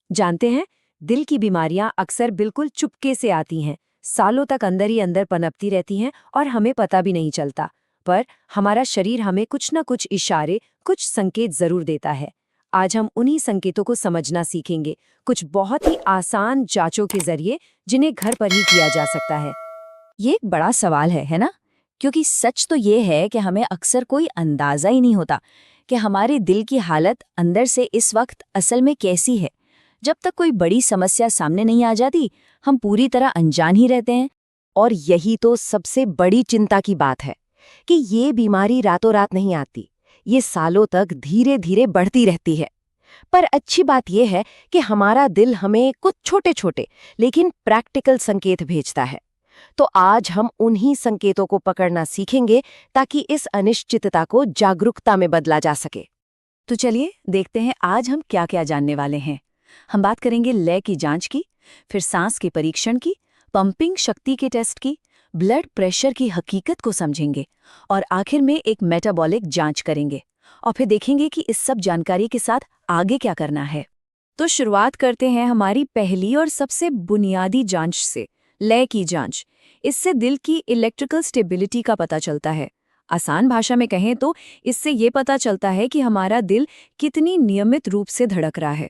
जानते हैं, दिल की बीमारियां अक्सर बिल्कुल चुपके से आती हैं, सालों तक अंदर ही अंदर पनपती रहती हैं और हमें पता भी नहीं चलता। पर हमारा शरीर हमें कुछ न कुछ इशारे, कुछ संकेत जरूर देता है। आज हम उन्हीं संकेतों को समझना सीखेंगे, कुछ बहुत ही आसान जांचों के जरिए, जिन्हें घर पर ही किया जा सकता है। ये एक बड़ा सवाल है ना? क्योंकि सच तो ये है कि हमें अक्सर कोई अंदाजा ही नहीं होता कि हमारे दिल की हालत अंदर से इस वक्त असल में कैसी है। जब तक कोई बड़ी समस्या सामने नहीं आ जाती, हम पूरी तरह अनजान ही रहते हैं। और यही तो सबसे बड़ी चिंता की बात है कि ये बीमारी रातों रात नहीं आती, ये सालों तक धीरे धीरे बढ़ती रहती है। पर अच्छी बात यह है कि हमारा दिल हमें कुछ छोटे छोटे लेकिन प्रैक्टिकल संकेत भेजता है। तो आज हम उन्हीं संकेतों को पकड़ना सीखेंगे ताकि इस अनिश्चितता को जागरूकता में बदला जा सके। तो चलिए देखते हैं आज हम क्या क्या जानने वाले हैं। हम बात करेंगे लय की जांच की, फिर सांस के परीक्षण की, पंपिंग शक्ति के टेस्ट की, ब्लड प्रेशर की हकीकत को समझेंगे और आखिर में एक मेटाबॉलिक जांच करेंगे और फिर देखेंगे कि इस सब जानकारी के साथ आगे क्या करना है। तो शुरुआत करते हैं हमारी पहली और सबसे बुनियादी जांच से, लय की जांच। इससे दिल की इलेक्ट्रिकल स्टेबिलिटी का पता चलता है। आसान भाषा में कहें तो इससे ये पता चलता है कि हमारा दिल कितनी नियमित रूप से धड़क रहा है।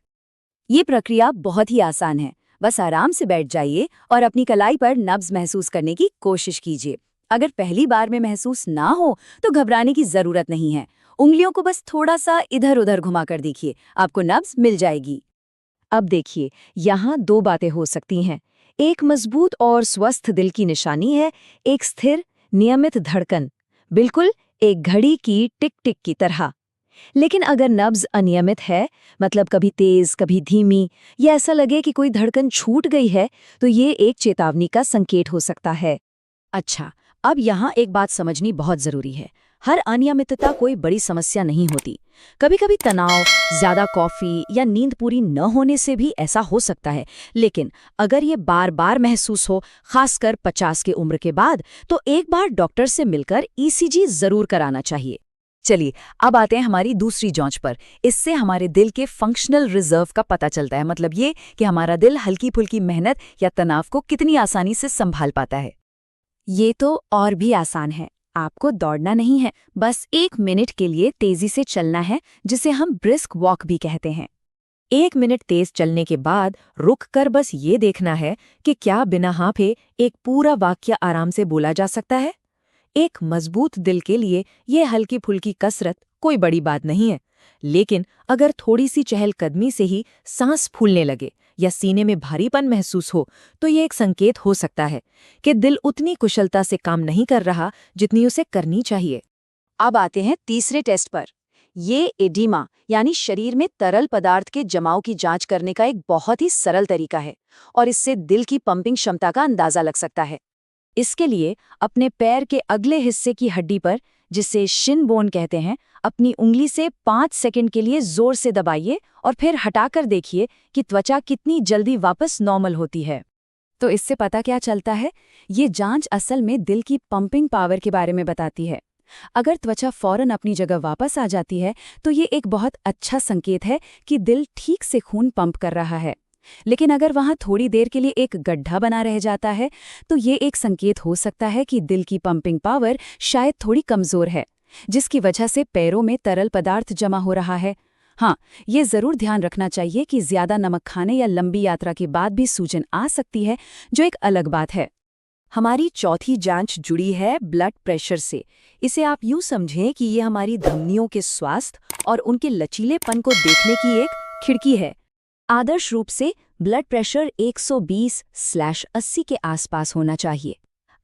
ये प्रक्रिया बहुत ही आसान है। बस आराम से बैठ जाइए और अपनी कलाई पर नब्ज महसूस करने की कोशिश कीजिए। अगर पहली बार में महसूस ना हो तो घबराने की जरूरत नहीं है। उंगलियों को बस थोड़ा सा इधर उधर घुमाकर देखिए, आपको नब्ज मिल जाएगी। अब देखिए, यहाँ दो बातें हो सकती हैं। एक मजबूत और स्वस्थ दिल की निशानी है, एक स्थिर नियमित धड़कन, बिल्कुल एक घड़ी की टिक टिक की तरह। लेकिन अगर नब्ज अनियमित है, मतलब कभी तेज कभी धीमी, या ऐसा लगे कि कोई धड़कन छूट गई है, तो ये एक चेतावनी का संकेत हो सकता है। अच्छा, अब यहाँ एक बात समझनी बहुत जरूरी है। हर अनियमितता कोई बड़ी समस्या नहीं होती। कभी कभी तनाव, ज्यादा कॉफी या नींद पूरी न होने से भी ऐसा हो सकता है। लेकिन अगर ये बार बार महसूस हो, खासकर 50 की उम्र के बाद, तो एक बार डॉक्टर से मिलकर ईसीजी जरूर कराना चाहिए। चलिए अब आते हैं हमारी दूसरी जांच पर। इससे हमारे दिल के फंक्शनल रिजर्व का पता चलता है, मतलब ये कि हमारा दिल हल्की फुल्की मेहनत या तनाव को कितनी आसानी से संभाल पाता है। ये तो और भी आसान है। आपको दौड़ना नहीं है, बस 1 मिनट के लिए तेजी से चलना है, जिसे हम ब्रिस्क वॉक भी कहते हैं। 1 मिनट तेज चलने के बाद रुककर बस ये देखना है कि क्या बिना हांफे एक पूरा वाक्य आराम से बोला जा सकता है। एक मजबूत दिल के लिए यह हल्की फुल्की कसरत कोई बड़ी बात नहीं है। लेकिन अगर थोड़ी सी चहलकदमी से ही सांस फूलने लगे या सीने में भारीपन महसूस हो, तो ये एक संकेत हो सकता है कि दिल उतनी कुशलता से काम नहीं कर रहा जितनी उसे करनी चाहिए। अब आते हैं तीसरे टेस्ट पर। ये एडीमा यानी शरीर में तरल पदार्थ के जमाव की जांच करने का एक बहुत ही सरल तरीका है और इससे दिल की पंपिंग क्षमता का अंदाजा लग सकता है। इसके लिए अपने पैर के अगले हिस्से की हड्डी पर, जिसे शिन बोन कहते हैं, अपनी उंगली से 5 सेकंड के लिए जोर से दबाइए और फिर हटाकर देखिए कि त्वचा कितनी जल्दी वापस नॉर्मल होती है। तो इससे पता क्या चलता है? ये जांच असल में दिल की पंपिंग पावर के बारे में बताती है। अगर त्वचा फौरन अपनी जगह वापस आ जाती है, तो ये एक बहुत अच्छा संकेत है कि दिल ठीक से खून पंप कर रहा है। लेकिन अगर वहां थोड़ी देर के लिए एक गड्ढा बना रह जाता है, तो ये एक संकेत हो सकता है कि दिल की पंपिंग पावर शायद थोड़ी कमजोर है, जिसकी वजह से पैरों में तरल पदार्थ जमा हो रहा है। हाँ, ये जरूर ध्यान रखना चाहिए कि ज्यादा नमक खाने या लंबी यात्रा के बाद भी सूजन आ सकती है, जो एक अलग बात है। हमारी चौथी जांच जुड़ी है ब्लड प्रेशर से। इसे आप यूं समझें कि ये हमारी धमनियों के स्वास्थ्य और उनके लचीलेपन को देखने की एक खिड़की है। आदर्श रूप से ब्लड प्रेशर 120/80 के आसपास होना चाहिए।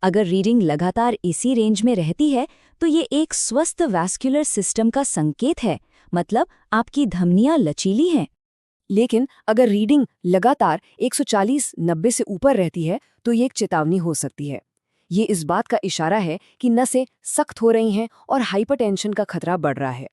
अगर रीडिंग लगातार इसी रेंज में रहती है, तो ये एक स्वस्थ वैस्कुलर सिस्टम का संकेत है, मतलब आपकी धमनियां लचीली हैं। लेकिन अगर रीडिंग लगातार 140/90 से ऊपर रहती है, तो ये एक चेतावनी हो सकती है। ये इस बात का इशारा है कि नसें सख्त हो रही हैं और हाइपरटेंशन का खतरा बढ़ रहा है।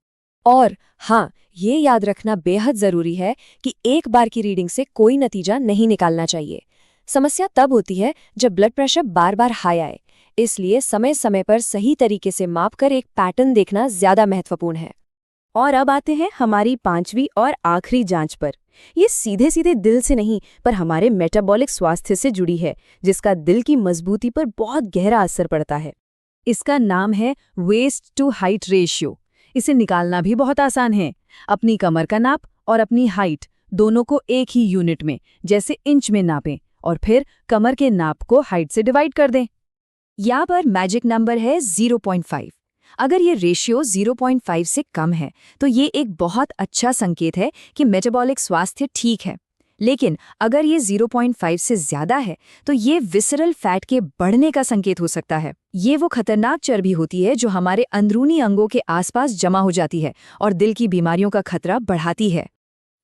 और हाँ, ये याद रखना बेहद जरूरी है कि एक बार की रीडिंग से कोई नतीजा नहीं निकालना चाहिए। समस्या तब होती है जब ब्लड प्रेशर बार बार हाई आए। इसलिए समय समय पर सही तरीके से मापकर एक पैटर्न देखना ज्यादा महत्वपूर्ण है। और अब आते हैं हमारी 5वीं और आखिरी जांच पर। ये सीधे सीधे दिल से नहीं पर हमारे मेटाबॉलिक स्वास्थ्य से जुड़ी है, जिसका दिल की मजबूती पर बहुत गहरा असर पड़ता है। इसका नाम है वेस्ट टू हाइट रेशियो। इसे निकालना भी बहुत आसान है। अपनी कमर का नाप और अपनी हाइट दोनों को एक ही यूनिट में, जैसे इंच में नापें, और फिर कमर के नाप को हाइट से डिवाइड कर दें। यहाँ पर मैजिक नंबर है 0.5। अगर ये रेशियो 0.5 से कम है तो ये एक बहुत अच्छा संकेत है कि मेटाबॉलिक स्वास्थ्य ठीक है। लेकिन अगर ये 0.5 से ज्यादा है तो ये विसरल फैट के बढ़ने का संकेत हो सकता है। ये वो खतरनाक चर्बी होती है जो हमारे अंदरूनी अंगों के आसपास जमा हो जाती है और दिल की बीमारियों का खतरा बढ़ाती है।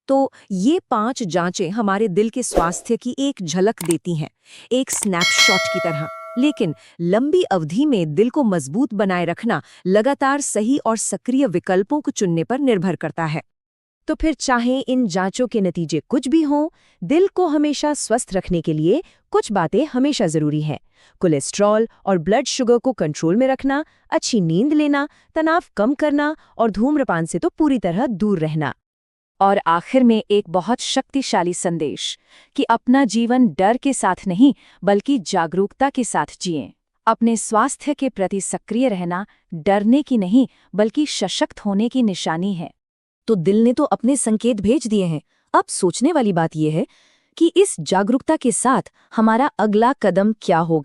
तो ये 5 जांचें हमारे दिल के स्वास्थ्य की एक झलक देती हैं, एक स्नैपशॉट की तरह। लेकिन लंबी अवधि में दिल को मजबूत बनाए रखना लगातार सही और सक्रिय विकल्पों को चुनने पर निर्भर करता है। तो फिर चाहे इन जांचों के नतीजे कुछ भी हों, दिल को हमेशा स्वस्थ रखने के लिए कुछ बातें हमेशा जरूरी हैं। कोलेस्ट्रॉल और ब्लड शुगर को कंट्रोल में रखना, अच्छी नींद लेना, तनाव कम करना और धूम्रपान से तो पूरी तरह दूर रहना। और आखिर में एक बहुत शक्तिशाली संदेश कि अपना जीवन डर के साथ नहीं बल्कि जागरूकता के साथ जिएं। अपने स्वास्थ्य के प्रति सक्रिय रहना डरने की नहीं बल्कि सशक्त होने की निशानी है। तो दिल ने तो अपने संकेत भेज दिए हैं। अब सोचने वाली बात यह है कि इस जागरूकता के साथ हमारा अगला कदम क्या होगा।